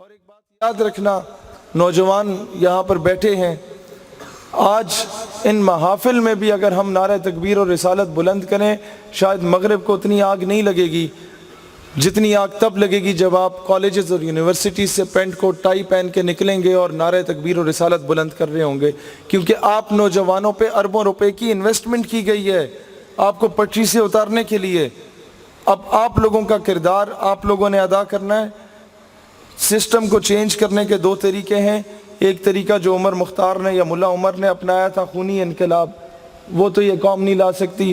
اور ایک بات یاد رکھنا، نوجوان یہاں پر بیٹھے ہیں، آج ان محافل میں بھی اگر ہم نعرہ تکبیر اور رسالت بلند کریں، شاید مغرب کو اتنی آگ نہیں لگے گی جتنی آگ تب لگے گی جب آپ کالجز اور یونیورسٹیز سے پینٹ کوٹ ٹائی پہن کے نکلیں گے اور نعرہ تکبیر اور رسالت بلند کر رہے ہوں گے، کیونکہ آپ نوجوانوں پہ اربوں روپے کی انویسٹمنٹ کی گئی ہے آپ کو پٹری سے اتارنے کے لیے۔ اب آپ لوگوں کا کردار آپ لوگوں نے ادا کرنا ہے۔ سسٹم کو چینج کرنے کے دو طریقے ہیں، ایک طریقہ جو عمر مختار نے یا ملا عمر نے اپنایا تھا، خونی انقلاب، وہ تو یہ قوم نہیں لا سکتی،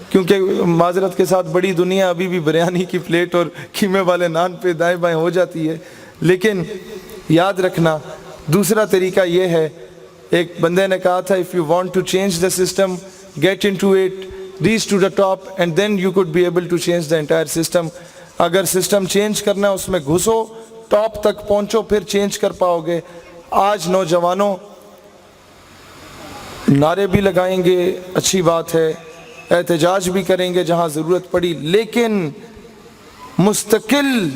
کیونکہ معذرت کے ساتھ بڑی دنیا ابھی بھی بریانی کی پلیٹ اور قیمے والے نان پہ دائیں بائیں ہو جاتی ہے۔ لیکن یاد رکھنا دوسرا طریقہ یہ ہے، ایک بندے نے کہا تھا if you want to change the system, get into it, reach to the top and then you could be able to change the entire system۔ اگر سسٹم چینج کرنا ہے اس میں گھسو، ٹاپ تک پہنچو، پھر چینج کر پاؤ گے۔ آج نوجوانوں نعرے بھی لگائیں گے، اچھی بات ہے، احتجاج بھی کریں گے جہاں ضرورت پڑی، لیکن مستقل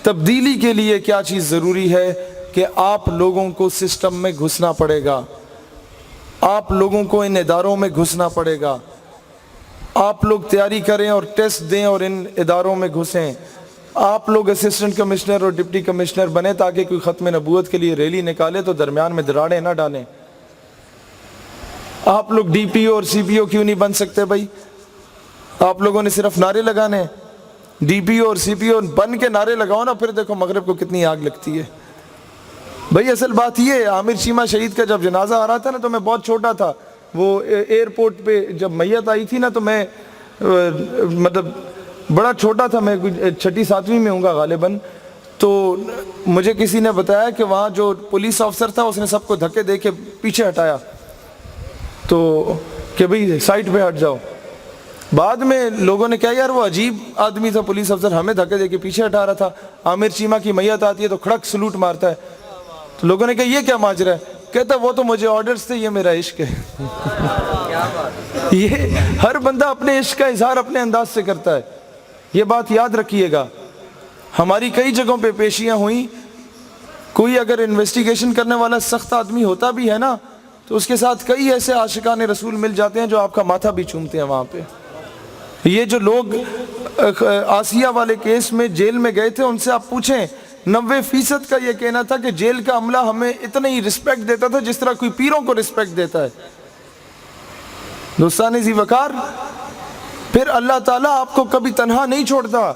تبدیلی کے لیے کیا چیز ضروری ہے کہ آپ لوگوں کو سسٹم میں گھسنا پڑے گا، آپ لوگوں کو ان اداروں میں گھسنا پڑے گا، آپ لوگ تیاری کریں اور ٹیسٹ دیں اور ان اداروں میں گھسیں، آپ لوگ اسسٹنٹ کمشنر اور ڈپٹی کمشنر بنے تاکہ کوئی ختم نبوت کے لیے ریلی نکالے تو درمیان میں دراڑیں نہ ڈالیں۔ آپ لوگ ڈی پی او اور سی پی او کیوں نہیں بن سکتے بھائی؟ آپ لوگوں نے صرف نعرے لگانے، ڈی پی او اور سی پی او بن کے نعرے لگاؤ نا، پھر دیکھو مغرب کو کتنی آگ لگتی ہے۔ بھائی اصل بات یہ ہے، عامر چیمہ شہید کا جب جنازہ آ رہا تھا نا تو میں بہت چھوٹا تھا، وہ ایئرپورٹ پہ جب میت آئی تھی نا تو میں مطلب بڑا چھوٹا تھا، میں چھٹی ساتویں میں ہوں گا غالباً، تو مجھے کسی نے بتایا کہ وہاں جو پولیس آفسر تھا اس نے سب کو دھکے دے کے پیچھے ہٹایا، تو کہ بھئی سائٹ پہ ہٹ جاؤ۔ بعد میں لوگوں نے کہا یار وہ عجیب آدمی تھا پولیس افسر، ہمیں دھکے دے کے پیچھے ہٹا رہا تھا، عامر چیمہ کی میت آتی ہے تو کھڑک سلوٹ مارتا ہے۔ تو لوگوں نے کہا یہ کیا ماجرا ہے؟ کہتا وہ تو مجھے آرڈرز تھے، یہ میرا عشق ہے۔ یہ ہر بندہ اپنے عشق کا اظہار اپنے انداز سے کرتا ہے، یہ بات یاد رکھیے گا۔ ہماری کئی جگہوں پہ پیشیاں ہوئیں، کوئی اگر انویسٹیگیشن کرنے والا سخت آدمی ہوتا بھی ہے نا تو اس کے ساتھ کئی ایسے عاشقان رسول مل جاتے ہیں جو آپ کا ماتھا بھی چومتے ہیں وہاں پہ۔ یہ جو لوگ آسیہ والے کیس میں جیل میں گئے تھے ان سے آپ پوچھیں، 90% کا یہ کہنا تھا کہ جیل کا عملہ ہمیں اتنا ہی رسپیکٹ دیتا تھا جس طرح کوئی پیروں کو رسپیکٹ دیتا ہے۔ دوستان ذی وقار، پھر اللہ تعالیٰ آپ کو کبھی تنہا نہیں چھوڑتا،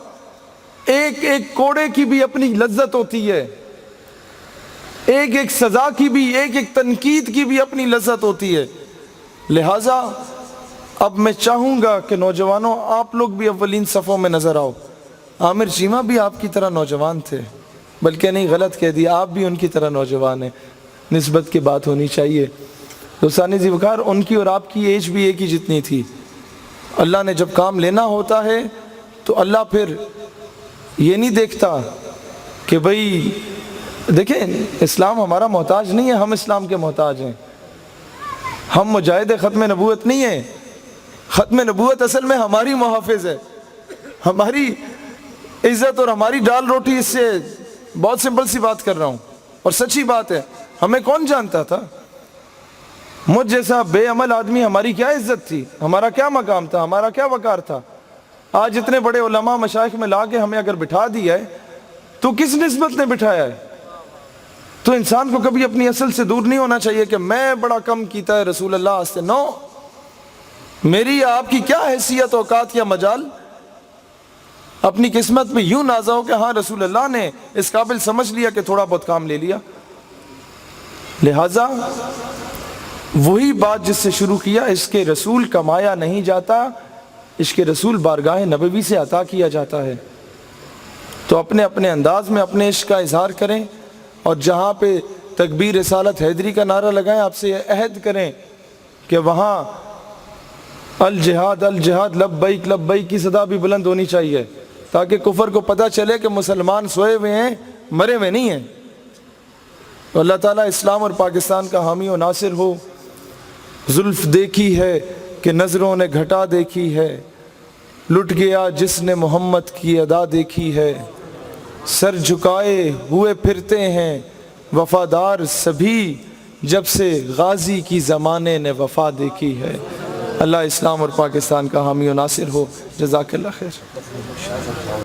ایک ایک کوڑے کی بھی اپنی لذت ہوتی ہے، ایک ایک سزا کی بھی، ایک ایک تنقید کی بھی اپنی لذت ہوتی ہے۔ لہٰذا اب میں چاہوں گا کہ نوجوانوں آپ لوگ بھی اولین صفوں میں نظر آؤ۔ عامر چیمہ بھی آپ کی طرح نوجوان تھے، بلکہ نہیں غلط کہہ دیا، آپ بھی ان کی طرح نوجوان ہیں، نسبت کی بات ہونی چاہیے۔ دوستان ذی وقار، ان کی اور آپ کی ایج بھی ایک ہی جتنی تھی۔ اللہ نے جب کام لینا ہوتا ہے تو اللہ پھر یہ نہیں دیکھتا کہ بھئی دیکھیں اسلام ہمارا محتاج نہیں ہے، ہم اسلام کے محتاج ہیں، ہم مجاہد ختم نبوت نہیں ہیں، ختم نبوت اصل میں ہماری محافظ ہے، ہماری عزت اور ہماری ڈال روٹی۔ اس سے بہت سمپل سی بات کر رہا ہوں اور سچی بات ہے، ہمیں کون جانتا تھا؟ مجھ جیسا بے عمل آدمی، ہماری کیا عزت تھی، ہمارا کیا مقام تھا، ہمارا کیا وقار تھا؟ آج اتنے بڑے علماء مشائخ میں لا کے ہمیں اگر بٹھا دیا ہے تو کس نسبت نے بٹھایا ہے؟ تو انسان کو کبھی اپنی اصل سے دور نہیں ہونا چاہیے کہ میں بڑا کم کیتا ہے رسول اللہ سے۔ نو، میری آپ کی کیا حیثیت، اوقات یا مجال؟ اپنی قسمت میں یوں نازا ہو کہ ہاں رسول اللہ نے اس قابل سمجھ لیا کہ تھوڑا بہت کام لے لیا۔ لہٰذا وہی بات جس سے شروع کیا، عشق رسول کمایا نہیں جاتا، عشق رسول بارگاہ نبوی سے عطا کیا جاتا ہے۔ تو اپنے اپنے انداز میں اپنے عشق کا اظہار کریں، اور جہاں پہ تکبیر رسالت حیدری کا نعرہ لگائیں، آپ سے یہ عہد کریں کہ وہاں الجہاد الجہاد لبیک لبیک کی صدا بھی بلند ہونی چاہیے، تاکہ کفر کو پتہ چلے کہ مسلمان سوئے ہوئے ہیں، مرے ہوئے نہیں ہیں۔ اللہ تعالیٰ اسلام اور پاکستان کا حامی و ناصر ہو۔ زلف دیکھی ہے کہ نظروں نے گھٹا دیکھی ہے، لٹ گیا جس نے محمد کی ادا دیکھی ہے، سر جھکائے ہوئے پھرتے ہیں وفادار سبھی، جب سے غازی کی زمانے نے وفا دیکھی ہے۔ اللہ اسلام اور پاکستان کا حامی و ناصر ہو۔ جزاک اللہ خیر۔